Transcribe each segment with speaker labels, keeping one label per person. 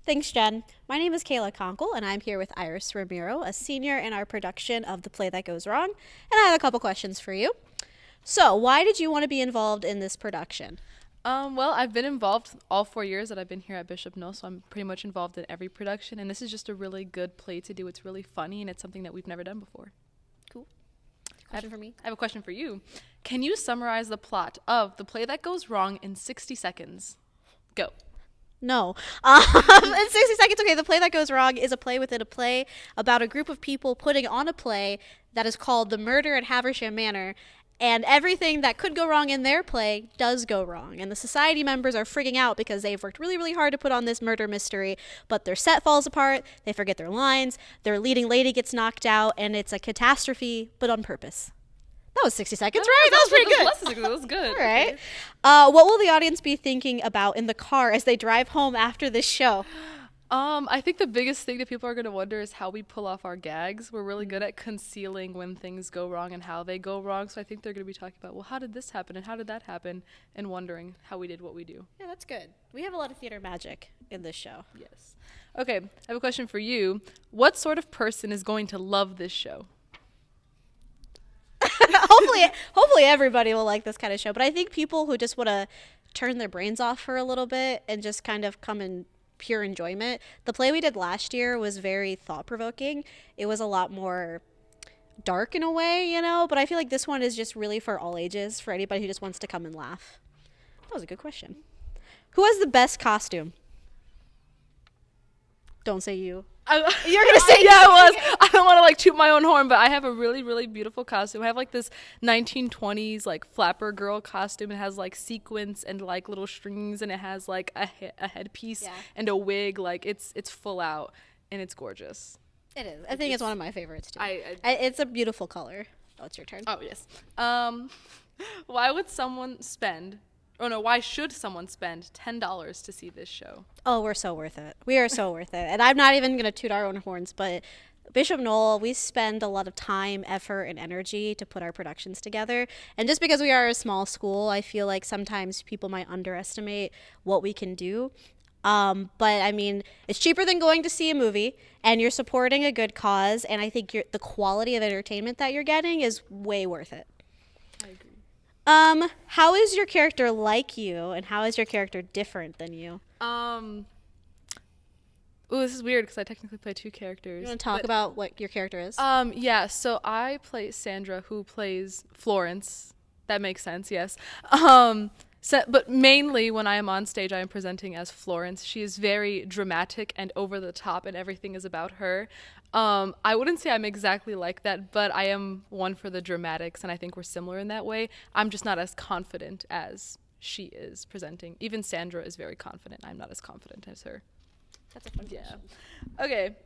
Speaker 1: Thanks, Jen. My name is Kayla Konkle, and I'm here with Iris Romero, a senior in our production of The Play That Goes Wrong. And I had a couple questions for you. So, why did you want to be involved in this production?
Speaker 2: Well, I've been involved all 4 years that I've been here at Bishop Noll, so I'm pretty much involved in every production, and this is just a really good play to do. It's really funny, and it's something that we've never done before.
Speaker 1: Cool. Question for me?
Speaker 2: I have a question for you. Can you summarize the plot of The Play That Goes Wrong in 60 seconds? Go.
Speaker 1: No. In 60 seconds, okay, The Play That Goes Wrong is a play within a play about a group of people putting on a play that is called The Murder at Haversham Manor. And everything that could go wrong in their play does go wrong. And the society members are freaking out because they've worked really, really hard to put on this murder mystery, but their set falls apart, they forget their lines, their leading lady gets knocked out, and it's a catastrophe, but on purpose. That was 60 seconds, right? That was pretty good.
Speaker 2: That was good.
Speaker 1: All right. What will the audience be thinking about in the car as they drive home after this show?
Speaker 2: I think the biggest thing that people are going to wonder is how we pull off our gags. We're really good at concealing when things go wrong and how they go wrong. So I think they're going to be talking about, well, how did this happen and how did that happen? And wondering how we did what we do.
Speaker 1: Yeah, that's good. We have a lot of theater magic in this show.
Speaker 2: Yes. Okay, I have a question for you. What sort of person is going to love this show?
Speaker 1: hopefully everybody will like this kind of show. But I think people who just want to turn their brains off for a little bit and just kind of come in pure enjoyment. The play we did last year was very thought-provoking. It was a lot more dark in a way, but I feel like this one is just really for all ages, for anybody who just wants to come and laugh. That was a good question. Who has the best costume? Don't say you.
Speaker 2: You're gonna say yeah, I was. I don't want to toot my own horn, but I have a really, really beautiful costume. I have this 1920s flapper girl costume. It has sequins and little strings, and it has a headpiece and a wig. It's full out, and it's gorgeous.
Speaker 1: It is. I think it's one of my favorites too. It's a beautiful color. Oh, it's your turn.
Speaker 2: Oh yes. Why should someone spend $10 to see this show?
Speaker 1: Oh, we're so worth it. We are so worth it. And I'm not even going to toot our own horns, but Bishop Noll, we spend a lot of time, effort, and energy to put our productions together. And just because we are a small school, I feel like sometimes people might underestimate what we can do. But I mean, it's cheaper than going to see a movie, and you're supporting a good cause. And I think the quality of entertainment that you're getting is way worth it.
Speaker 2: I agree.
Speaker 1: How is your character like you, and how is your character different than you?
Speaker 2: This is weird because I technically play two characters.
Speaker 1: You want to talk about what your character is?
Speaker 2: Yeah, so I play Sandra, who plays Florence. That makes sense, yes. But mainly when I am on stage, I am presenting as Florence. She is very dramatic and over the top, and everything is about her. I wouldn't say I'm exactly like that, but I am one for the dramatics, and I think we're similar in that way. I'm just not as confident as she is presenting. Even Sandra is very confident. I'm not as confident as her.
Speaker 1: That's a fun question.
Speaker 2: Okay.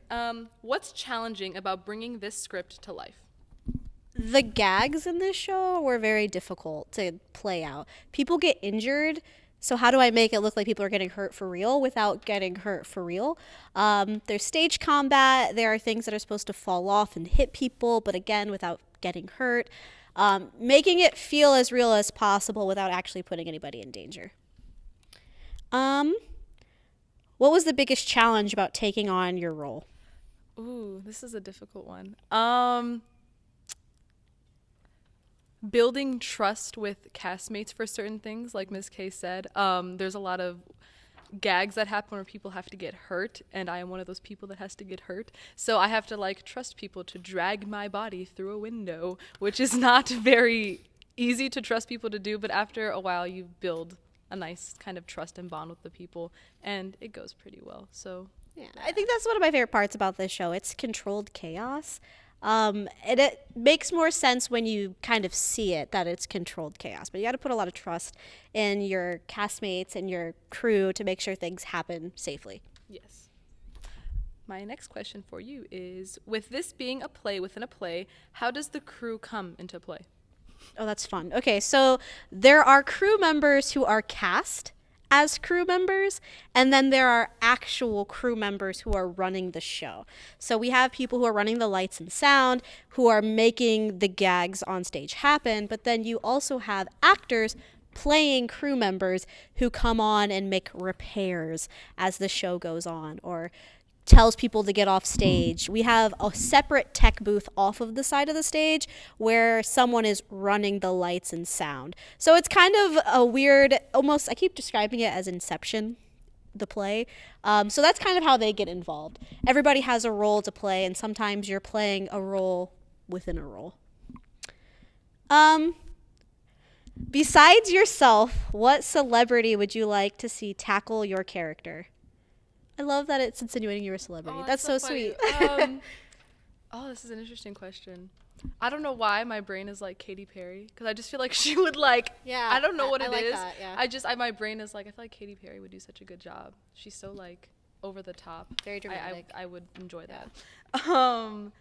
Speaker 2: What's challenging about bringing this script to life?
Speaker 1: The gags in this show were very difficult to play out. People get injured, so how do I make it look like people are getting hurt for real without getting hurt for real? There's stage combat. There are things that are supposed to fall off and hit people, but again, without getting hurt. Making it feel as real as possible without actually putting anybody in danger. What was the biggest challenge about taking on your role?
Speaker 2: Ooh, this is a difficult one. Building trust with castmates for certain things, like Ms. K said. There's a lot of gags that happen where people have to get hurt, and I am one of those people that has to get hurt. So I have to trust people to drag my body through a window, which is not very easy to trust people to do, but after a while you build a nice kind of trust and bond with the people, and it goes pretty well. So
Speaker 1: yeah, I think that's one of my favorite parts about this show. It's controlled chaos. And it makes more sense when you kind of see it, that it's controlled chaos. But you got to put a lot of trust in your castmates and your crew to make sure things happen safely.
Speaker 2: Yes. My next question for you is, with this being a play within a play, how does the crew come into play?
Speaker 1: Oh, that's fun. Okay, so there are crew members who are cast as crew members, and then there are actual crew members who are running the show. So we have people who are running the lights and sound, who are making the gags on stage happen, but then you also have actors playing crew members who come on and make repairs as the show goes on, or tells people to get off stage. We have a separate tech booth off of the side of the stage where someone is running the lights and sound. So it's kind of a weird, almost, I keep describing it as Inception, the play. So that's kind of how they get involved. Everybody has a role to play, and sometimes you're playing a role within a role. Besides yourself, what celebrity would you like to see tackle your character? I love that it's insinuating you're a celebrity. That's so sweet.
Speaker 2: This is an interesting question. I don't know why my brain is like Katy Perry, because I just feel like she would like.
Speaker 1: Yeah,
Speaker 2: I don't know what
Speaker 1: I
Speaker 2: it
Speaker 1: like
Speaker 2: is.
Speaker 1: that, yeah.
Speaker 2: My brain is like, I feel like Katy Perry would do such a good job. She's so like over the top.
Speaker 1: Very dramatic.
Speaker 2: I would enjoy
Speaker 1: Yeah.
Speaker 2: that.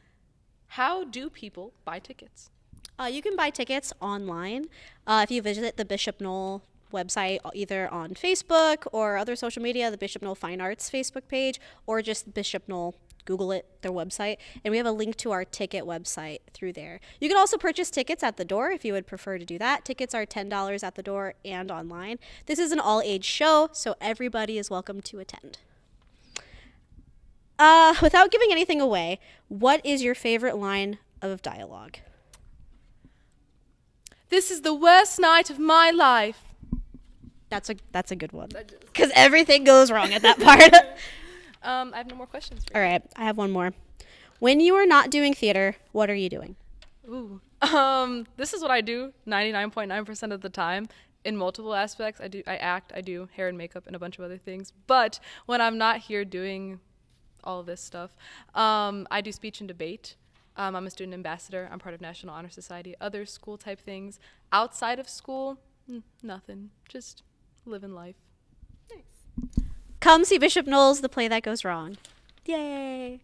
Speaker 2: How do people buy tickets?
Speaker 1: You can buy tickets online if you visit the Bishop Noll website, either on Facebook or other social media, the Bishop Noll Fine Arts Facebook page, or just Bishop Noll. Google it, their website, and we have a link to our ticket website through there. You can also purchase tickets at the door if you would prefer to do that. Tickets are $10 at the door and online. This is an all-age show, so everybody is welcome to attend. Without giving anything away, what is your favorite line of dialogue?
Speaker 2: This is the worst night of my life.
Speaker 1: That's a good one, because everything goes wrong at that part.
Speaker 2: I have no more questions for you.
Speaker 1: All right, I have one more. When you are not doing theater, what are you doing?
Speaker 2: Ooh. This is what I do 99.9% of the time in multiple aspects. I act, I do hair and makeup and a bunch of other things. But when I'm not here doing all of this stuff, I do speech and debate. I'm a student ambassador. I'm part of National Honor Society, other school type things. Outside of school, nothing. Just living life.
Speaker 1: Nice. Come see Bishop Noll's The Play That Goes Wrong. Yay.